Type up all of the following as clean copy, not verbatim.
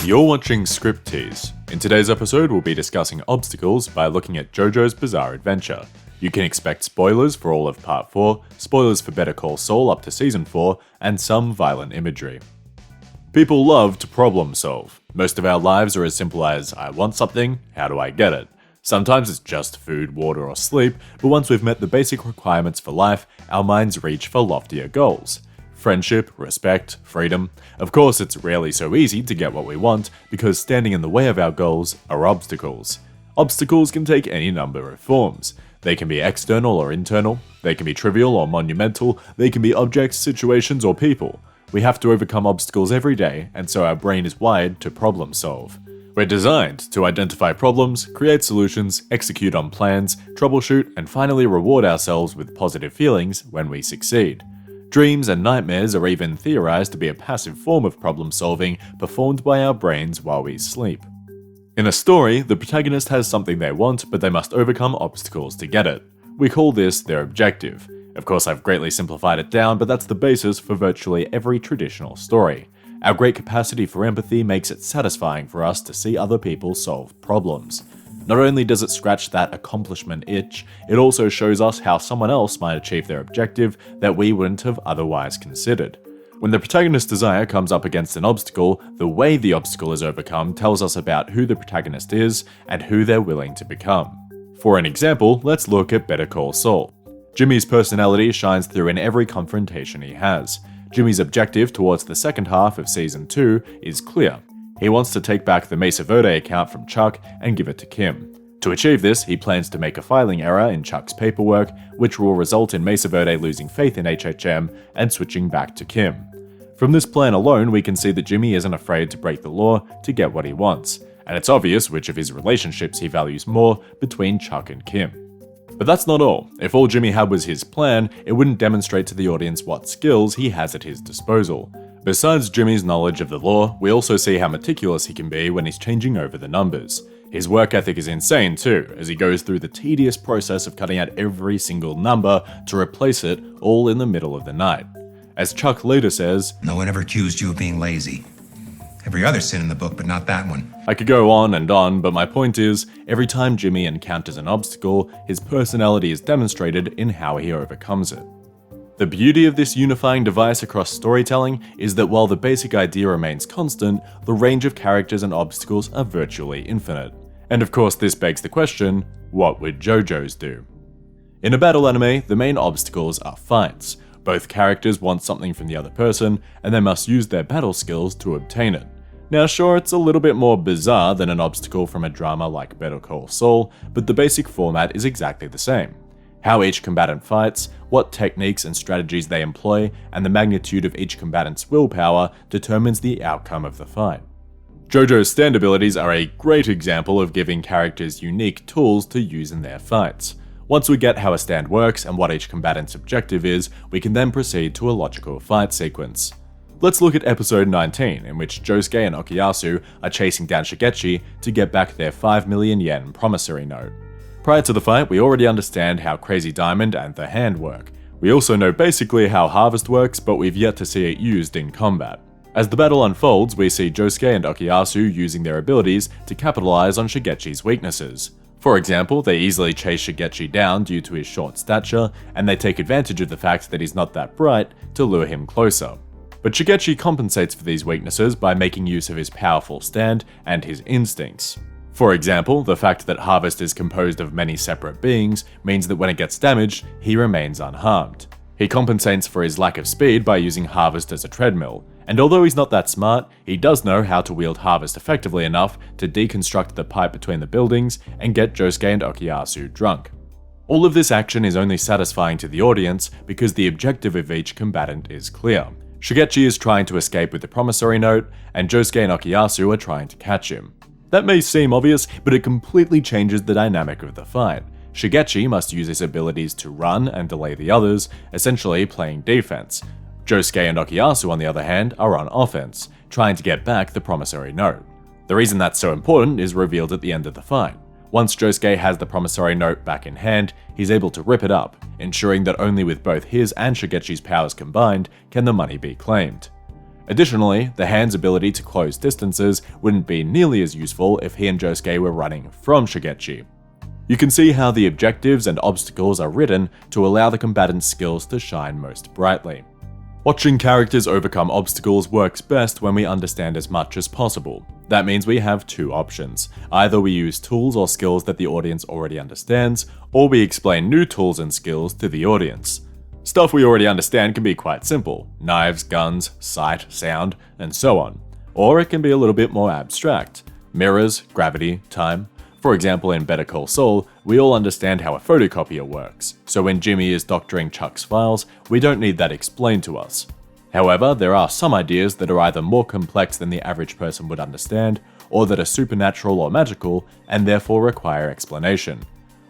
You're watching Scriptease. In today's episode, we'll be discussing obstacles by looking at Jojo's bizarre adventure. You can expect spoilers for all of Part 4, spoilers for Better Call Saul up to Season 4, and some violent imagery. People love to problem solve. Most of our lives are as simple as, I want something, how do I get it? Sometimes it's just food, water, or sleep, but once we've met the basic requirements for life, our minds reach for loftier goals. Friendship, respect, freedom. Of course, it's rarely so easy to get what we want, because standing in the way of our goals are obstacles. Obstacles can take any number of forms. They can be external or internal, they can be trivial or monumental, they can be objects, situations, or people. We have to overcome obstacles every day, and so our brain is wired to problem solve. We're designed to identify problems, create solutions, execute on plans, troubleshoot, and finally reward ourselves with positive feelings when we succeed. Dreams and nightmares are even theorized to be a passive form of problem solving performed by our brains while we sleep. In a story, the protagonist has something they want, but they must overcome obstacles to get it. We call this their objective. Of course, I've greatly simplified it down, but that's the basis for virtually every traditional story. Our great capacity for empathy makes it satisfying for us to see other people solve problems. Not only does it scratch that accomplishment itch, it also shows us how someone else might achieve their objective that we wouldn't have otherwise considered. When the protagonist's desire comes up against an obstacle, the way the obstacle is overcome tells us about who the protagonist is and who they're willing to become. For an example, let's look at Better Call Saul. Jimmy's personality shines through in every confrontation he has. Jimmy's objective towards the second half of Season 2 is clear. He wants to take back the Mesa Verde account from Chuck and give it to Kim. To achieve this, he plans to make a filing error in Chuck's paperwork, which will result in Mesa Verde losing faith in HHM and switching back to Kim. From this plan alone, we can see that Jimmy isn't afraid to break the law to get what he wants, and it's obvious which of his relationships he values more between Chuck and Kim. But that's not all. If all Jimmy had was his plan, it wouldn't demonstrate to the audience what skills he has at his disposal. Besides Jimmy's knowledge of the law, we also see how meticulous he can be when he's changing over the numbers. His work ethic is insane too, as he goes through the tedious process of cutting out every single number to replace it all in the middle of the night. As Chuck later says, "No one ever accused you of being lazy. Every other sin in the book, but not that one." I could go on, but my point is, every time Jimmy encounters an obstacle, his personality is demonstrated in how he overcomes it. The beauty of this unifying device across storytelling is that while the basic idea remains constant, the range of characters and obstacles are virtually infinite. And of course this begs the question, what would Jojo's do? In a battle anime, the main obstacles are fights. Both characters want something from the other person, and they must use their battle skills to obtain it. Now sure, it's a little bit more bizarre than an obstacle from a drama like Better Call Saul, but the basic format is exactly the same. How each combatant fights, what techniques and strategies they employ, and the magnitude of each combatant's willpower determines the outcome of the fight. Jojo's stand abilities are a great example of giving characters unique tools to use in their fights. Once we get how a stand works and what each combatant's objective is, we can then proceed to a logical fight sequence. Let's look at episode 19, in which Josuke and Okuyasu are chasing down Shigechi to get back their 5 million yen promissory note. Prior to the fight, we already understand how Crazy Diamond and the Hand work. We also know basically how Harvest works, but we've yet to see it used in combat. As the battle unfolds, we see Josuke and Okuyasu using their abilities to capitalize on Shigechi's weaknesses. For example, they easily chase Shigechi down due to his short stature, and they take advantage of the fact that he's not that bright to lure him closer. But Shigechi compensates for these weaknesses by making use of his powerful stand and his instincts. For example, the fact that Harvest is composed of many separate beings means that when it gets damaged, he remains unharmed. He compensates for his lack of speed by using Harvest as a treadmill, and although he's not that smart, he does know how to wield Harvest effectively enough to deconstruct the pipe between the buildings and get Josuke and Okuyasu drunk. All of this action is only satisfying to the audience because the objective of each combatant is clear. Shigechi is trying to escape with the promissory note, and Josuke and Okuyasu are trying to catch him. That may seem obvious, but it completely changes the dynamic of the fight. Shigechi must use his abilities to run and delay the others, essentially playing defense. Josuke and Okuyasu, on the other hand, are on offense, trying to get back the promissory note. The reason that's so important is revealed at the end of the fight. Once Josuke has the promissory note back in hand, he's able to rip it up, ensuring that only with both his and Shigechi's powers combined can the money be claimed. Additionally, the hand's ability to close distances wouldn't be nearly as useful if he and Josuke were running from Shigechi. You can see how the objectives and obstacles are written to allow the combatant's skills to shine most brightly. Watching characters overcome obstacles works best when we understand as much as possible. That means we have two options. Either we use tools or skills that the audience already understands, or we explain new tools and skills to the audience. Stuff we already understand can be quite simple: knives, guns, sight, sound, and so on. Or it can be a little bit more abstract: mirrors, gravity, time. For example, in Better Call Saul, we all understand how a photocopier works, so when Jimmy is doctoring Chuck's files, we don't need that explained to us. However, there are some ideas that are either more complex than the average person would understand, or that are supernatural or magical, and therefore require explanation.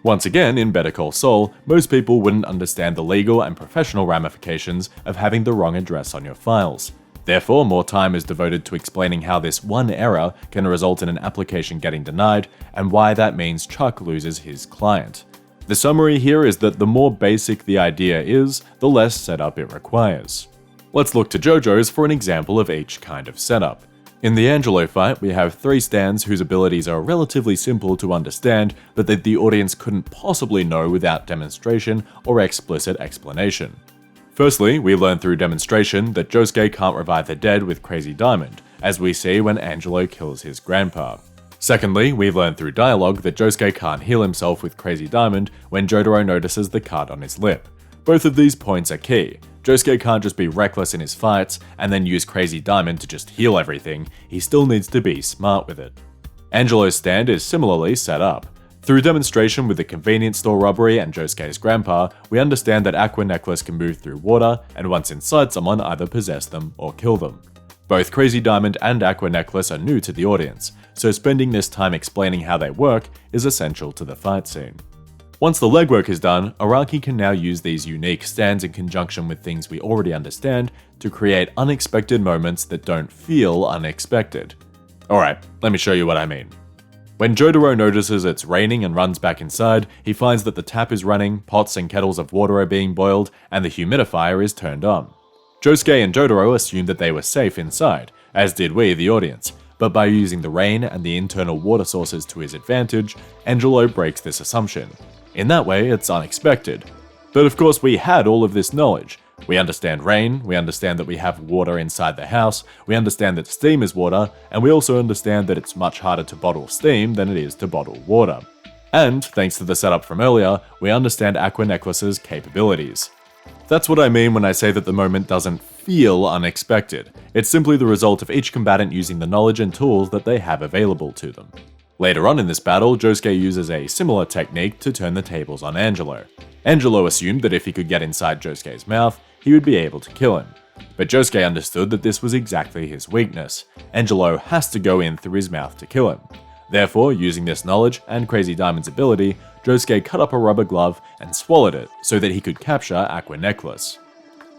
Once again, in Better Call Saul, most people wouldn't understand the legal and professional ramifications of having the wrong address on your files. Therefore, more time is devoted to explaining how this one error can result in an application getting denied, and why that means Chuck loses his client. The summary here is that the more basic the idea is, the less setup it requires. Let's look to Jojo's for an example of each kind of setup. In the Angelo fight, we have three stands whose abilities are relatively simple to understand, but that the audience couldn't possibly know without demonstration or explicit explanation. Firstly, we learn through demonstration that Josuke can't revive the dead with Crazy Diamond, as we see when Angelo kills his grandpa. Secondly, we learn through dialogue that Josuke can't heal himself with Crazy Diamond when Jotaro notices the cut on his lip. Both of these points are key. Josuke can't just be reckless in his fights and then use Crazy Diamond to just heal everything, he still needs to be smart with it. Angelo's stand is similarly set up. Through demonstration with the convenience store robbery and Josuke's grandpa, we understand that Aqua Necklace can move through water, and once inside someone either possess them or kill them. Both Crazy Diamond and Aqua Necklace are new to the audience, so spending this time explaining how they work is essential to the fight scene. Once the legwork is done, Araki can now use these unique stands in conjunction with things we already understand to create unexpected moments that don't feel unexpected. Alright, let me show you what I mean. When Jotaro notices it's raining and runs back inside, he finds that the tap is running, pots and kettles of water are being boiled, and the humidifier is turned on. Josuke and Jotaro assumed that they were safe inside, as did we, the audience, but by using the rain and the internal water sources to his advantage, Angelo breaks this assumption. In that way, it's unexpected. But of course, we had all of this knowledge. We understand rain, we understand that we have water inside the house, we understand that steam is water, and we also understand that it's much harder to bottle steam than it is to bottle water. And, thanks to the setup from earlier, we understand Aqua Necklace's capabilities. That's what I mean when I say that the moment doesn't feel unexpected. It's simply the result of each combatant using the knowledge and tools that they have available to them. Later on in this battle, Josuke uses a similar technique to turn the tables on Angelo. Angelo assumed that if he could get inside Josuke's mouth, he would be able to kill him. But Josuke understood that this was exactly his weakness. Angelo has to go in through his mouth to kill him. Therefore, using this knowledge and Crazy Diamond's ability, Josuke cut up a rubber glove and swallowed it so that he could capture Aqua Necklace.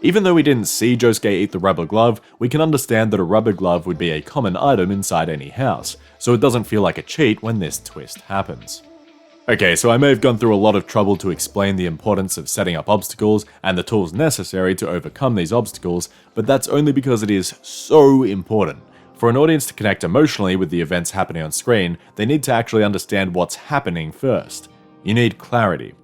Even though we didn't see Josuke eat the rubber glove, we can understand that a rubber glove would be a common item inside any house, so it doesn't feel like a cheat when this twist happens. Okay, so I may have gone through a lot of trouble to explain the importance of setting up obstacles and the tools necessary to overcome these obstacles, but that's only because it is so important. For an audience to connect emotionally with the events happening on screen, they need to actually understand what's happening first. You need clarity.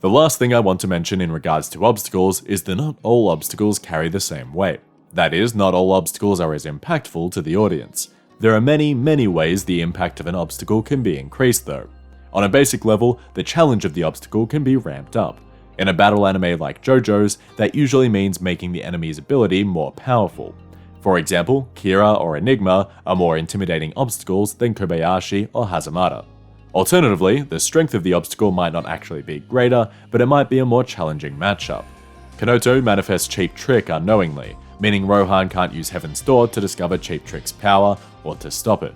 The last thing I want to mention in regards to obstacles is that not all obstacles carry the same weight. That is, not all obstacles are as impactful to the audience. There are many ways the impact of an obstacle can be increased though. On a basic level, the challenge of the obstacle can be ramped up. In a battle anime like Jojo's, that usually means making the enemy's ability more powerful. For example, Kira or Enigma are more intimidating obstacles than Kobayashi or Hazamata. Alternatively, the strength of the obstacle might not actually be greater, but it might be a more challenging matchup. Kanoto manifests Cheap Trick unknowingly, meaning Rohan can't use Heaven's Door to discover Cheap Trick's power or to stop it.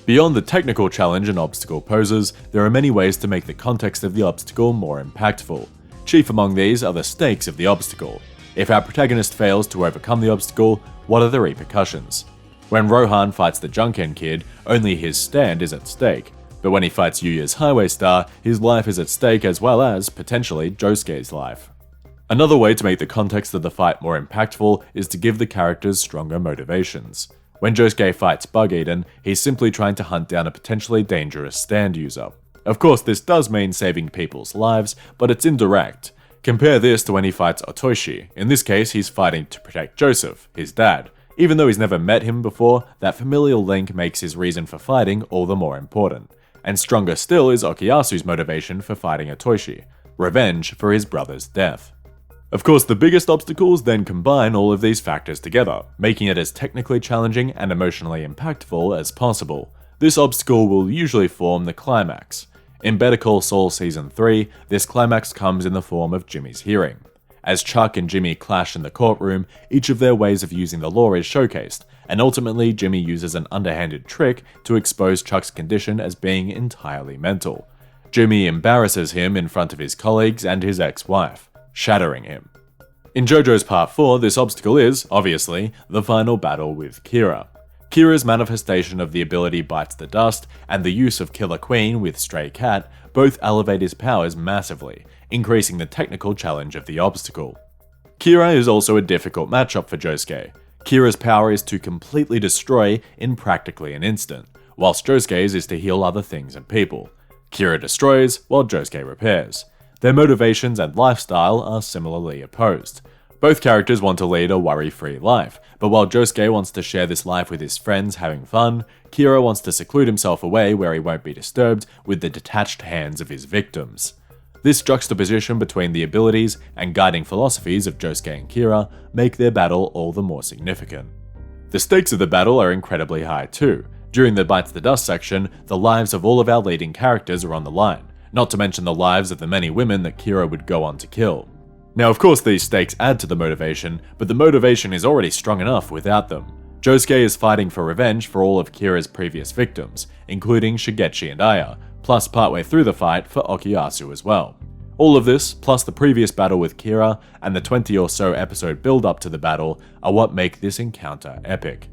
Beyond the technical challenge an obstacle poses, there are many ways to make the context of the obstacle more impactful. Chief among these are the stakes of the obstacle. If our protagonist fails to overcome the obstacle, what are the repercussions? When Rohan fights the Junken Kid, only his stand is at stake. But when he fights Yuya's Highway Star, his life is at stake as well as, potentially, Josuke's life. Another way to make the context of the fight more impactful is to give the characters stronger motivations. When Josuke fights Bug-Eaten, he's simply trying to hunt down a potentially dangerous stand user. Of course, this does mean saving people's lives, but it's indirect. Compare this to when he fights Otoshi. In this case, he's fighting to protect Joseph, his dad. Even though he's never met him before, that familial link makes his reason for fighting all the more important. And stronger still is Okuyasu's motivation for fighting Otoshi: revenge for his brother's death. Of course, the biggest obstacles then combine all of these factors together, making it as technically challenging and emotionally impactful as possible. This obstacle will usually form the climax. In Better Call Saul Season 3, this climax comes in the form of Jimmy's hearing. As Chuck and Jimmy clash in the courtroom, each of their ways of using the law is showcased, and ultimately Jimmy uses an underhanded trick to expose Chuck's condition as being entirely mental. Jimmy embarrasses him in front of his colleagues and his ex-wife, shattering him. In JoJo's Part 4, this obstacle is, obviously, the final battle with Kira. Kira's manifestation of the ability Bites the Dust and the use of Killer Queen with Stray Cat both elevate his powers massively, increasing the technical challenge of the obstacle. Kira is also a difficult matchup for Josuke. Kira's power is to completely destroy in practically an instant, whilst Josuke's is to heal other things and people. Kira destroys, while Josuke repairs. Their motivations and lifestyle are similarly opposed. Both characters want to lead a worry-free life, but while Josuke wants to share this life with his friends having fun, Kira wants to seclude himself away where he won't be disturbed with the detached hands of his victims. This juxtaposition between the abilities and guiding philosophies of Josuke and Kira make their battle all the more significant. The stakes of the battle are incredibly high too. During the Bites the Dust section, the lives of all of our leading characters are on the line, not to mention the lives of the many women that Kira would go on to kill. Now, of course, these stakes add to the motivation, but the motivation is already strong enough without them. Josuke is fighting for revenge for all of Kira's previous victims, including Shigechi and Aya, plus partway through the fight for Okuyasu as well. All of this, plus the previous battle with Kira and the 20 or so episode build up to the battle, are what make this encounter epic.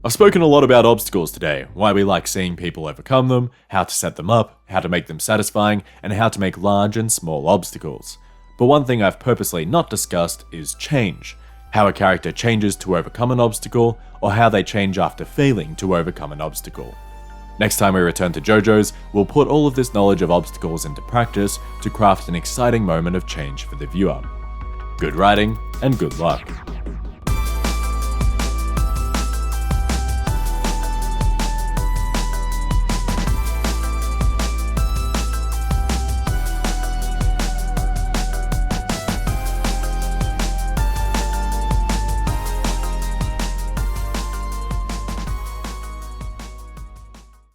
I've spoken a lot about obstacles today, why we like seeing people overcome them, how to set them up, how to make them satisfying, and how to make large and small obstacles. But one thing I've purposely not discussed is change. How a character changes to overcome an obstacle, or how they change after failing to overcome an obstacle. Next time we return to JoJo's, we'll put all of this knowledge of obstacles into practice to craft an exciting moment of change for the viewer. Good writing, and good luck.